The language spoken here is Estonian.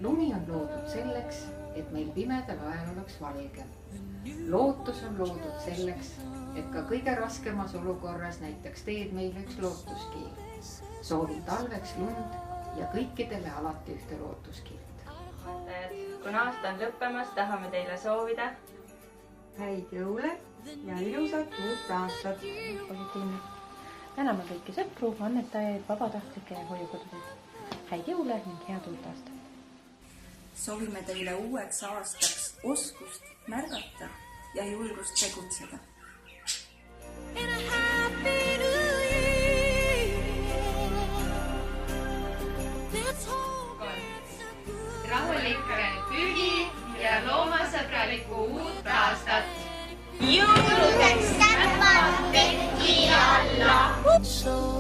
Lumi on loodud selleks, et meil pimedal ajal oleks valge. Lootus on loodud selleks, et ka kõige raskemas olukorras näiteks teed meile üks lootuskiir. Soovin talveks lund ja kõikidele alati ühte lootuskiirt. Kuna aasta on lõppemas, tahame teile soovida häid jõule ja ilusat uut aastat. Positiivne. Täname kõiki sõpru, annetajaid, vabatahtlikke ja hoiukodusid. Häid jõule ning head uut aastat. Soovime teile uueks aastaks oskust märgata ja julgust tegutseda. rahulikke pühi ja loomasõbralikku uut aastat! Jõuludeks näpad teki alla!